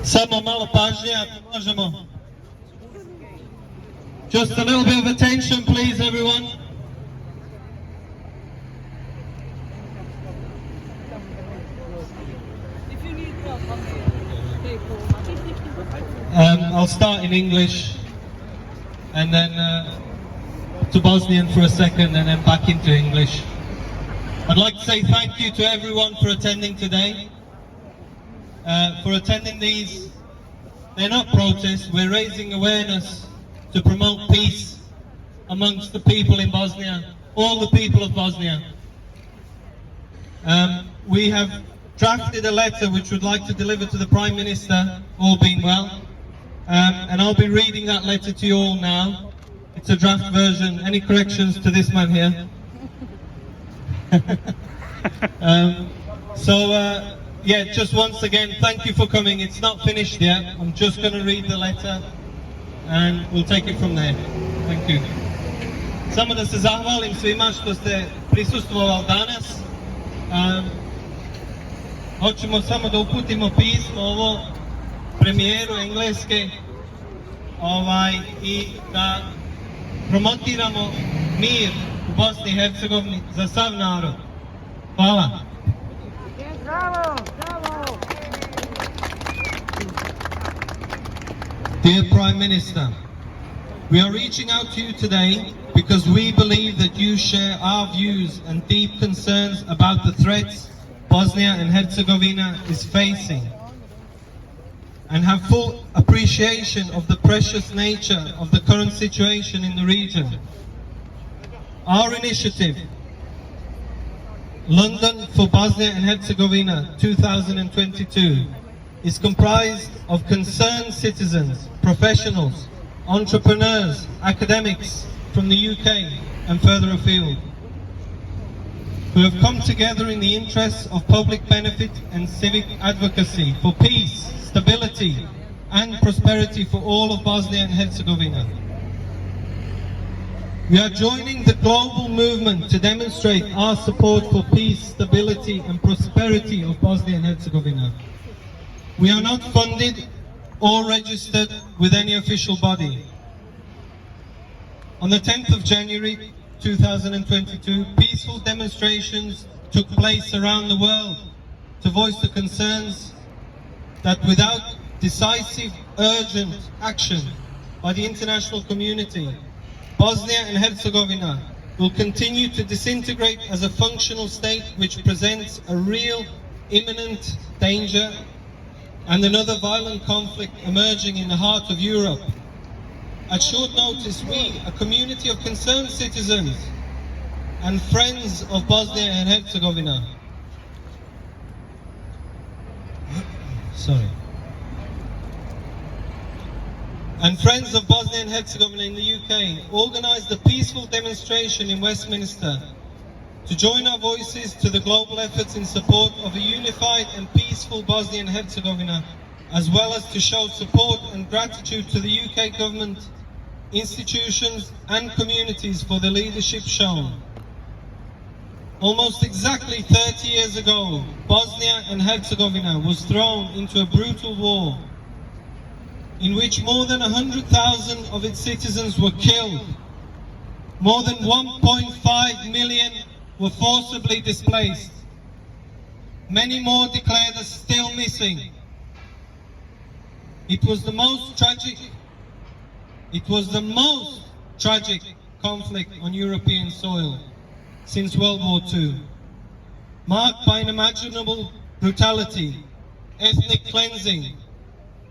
Samo malo pažnje, ako možemo. Just a little bit of attention, please, everyone. I'll start in English and then to Bosnian for a second and then back into English. I'd like to say thank you to everyone for attending today. For attending these, they're not protests, we're raising awareness to promote peace amongst the people in Bosnia, all the people of Bosnia. We have drafted a letter which we'd like to deliver to the Prime Minister, all being well. And I'll be reading that letter to you all now. It's a draft version. Any corrections to this man here? Yeah, just once again, thank you for coming. It's not finished yet. I'm just going to read the letter and we'll take it from there. Thank you. Samo da se zahvalim svima što ste prisustvovali danas. Hoćemo samo da uputimo pismo ovo premijeru Engleske i da promotiramo mir u Bosni i Hercegovini za sav narod. Hvala. Dear Prime Minister, we are reaching out to you today because we believe that you share our views and deep concerns about the threats Bosnia and Herzegovina is facing, and have full appreciation of the precious nature of the current situation in the region. Our initiative, London for Bosnia and Herzegovina 2022, is comprised of concerned citizens, professionals, entrepreneurs, academics from the UK and further afield, who have come together in the interests of public benefit and civic advocacy for peace, stability and prosperity for all of Bosnia and Herzegovina. We are joining the global movement to demonstrate our support for peace, stability and prosperity of Bosnia and Herzegovina. We are not funded or registered with any official body. On the 10th of January 2022, peaceful demonstrations took place around the world to voice the concerns that without decisive, urgent action by the international community, Bosnia and Herzegovina will continue to disintegrate as a functional state which presents a real imminent danger and another violent conflict emerging in the heart of Europe. At short notice, we, a community of concerned citizens and friends of Bosnia and Herzegovina, and friends of Bosnia and Herzegovina in the UK, organised a peaceful demonstration in Westminster to join our voices to the global efforts in support of a unified and peaceful Bosnia and Herzegovina, as well as to show support and gratitude to the UK government, institutions and communities for the leadership shown. Almost exactly 30 years ago, Bosnia and Herzegovina was thrown into a brutal war in which more than 100,000 of its citizens were killed. More than 1.5 million were forcibly displaced. Many more declared as still missing. It was the most tragic conflict on European soil since World War II, marked by unimaginable brutality, ethnic cleansing,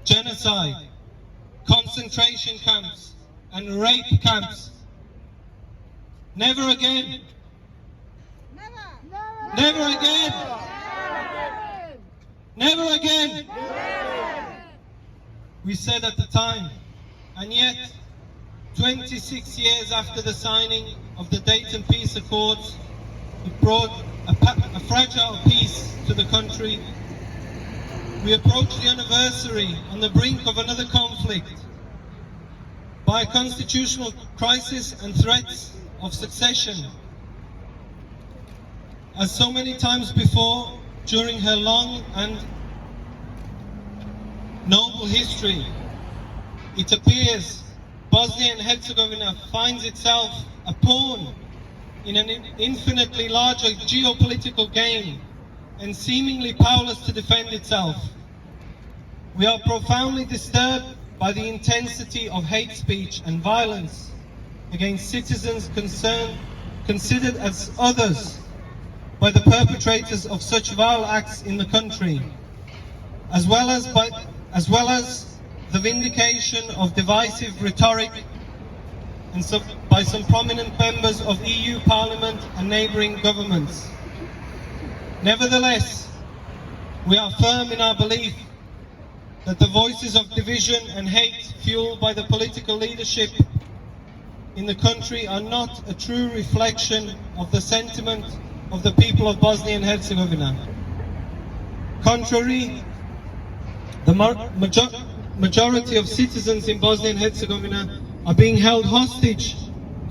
genocide, concentration camps and rape camps. Never again. Never again. Never again. We said at the time, and yet 26 years after the signing of the Dayton Peace Accords, it brought a fragile peace to the country. We approach the anniversary on the brink of another conflict by a constitutional crisis and threats of secession. As so many times before, during her long and noble history, it appears Bosnia and Herzegovina finds itself a pawn in an infinitely larger geopolitical game and seemingly powerless to defend itself. We are profoundly disturbed by the intensity of hate speech and violence against citizens considered as others by the perpetrators of such vile acts in the country, as well as the vindication of divisive rhetoric and by some prominent members of EU Parliament and neighbouring governments. Nevertheless, we are firm in our belief that the voices of division and hate fueled by the political leadership in the country are not a true reflection of the sentiment of the people of Bosnia and Herzegovina. Contrary, the majority of citizens in Bosnia and Herzegovina are being held hostage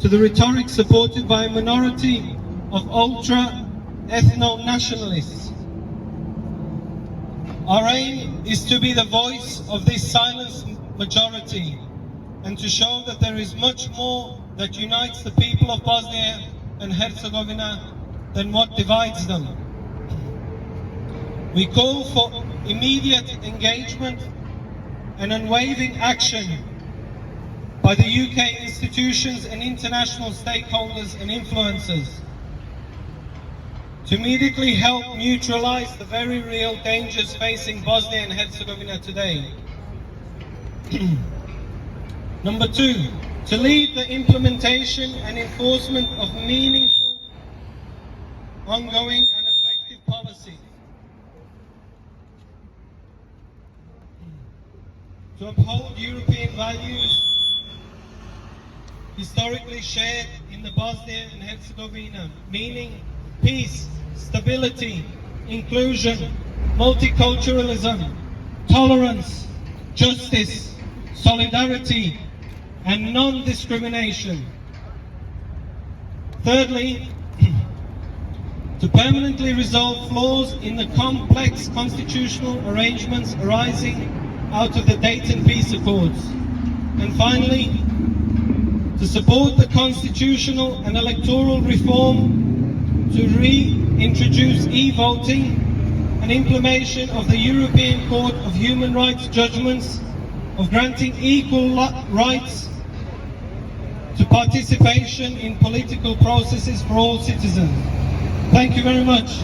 to the rhetoric supported by a minority of ultra-ethno-nationalists. Our aim is to be the voice of this silenced majority and to show that there is much more that unites the people of Bosnia and Herzegovina than what divides them. We call for immediate engagement and unwavering action by the UK institutions and international stakeholders and influencers to immediately help neutralize the very real dangers facing Bosnia and Herzegovina today. Number 2, to lead the implementation and enforcement of meaningful, ongoing and effective policy. To uphold European values historically shared in the Bosnia and Herzegovina, meaning peace, stability, inclusion, multiculturalism, tolerance, justice, solidarity, and non-discrimination. Thirdly, to permanently resolve flaws in the complex constitutional arrangements arising out of the Dayton Peace Accords. And finally, to support the constitutional and electoral reform to reintroduce e-voting and implementation of the European Court of Human Rights judgments of granting equal rights to participation in political processes for all citizens. Thank you very much.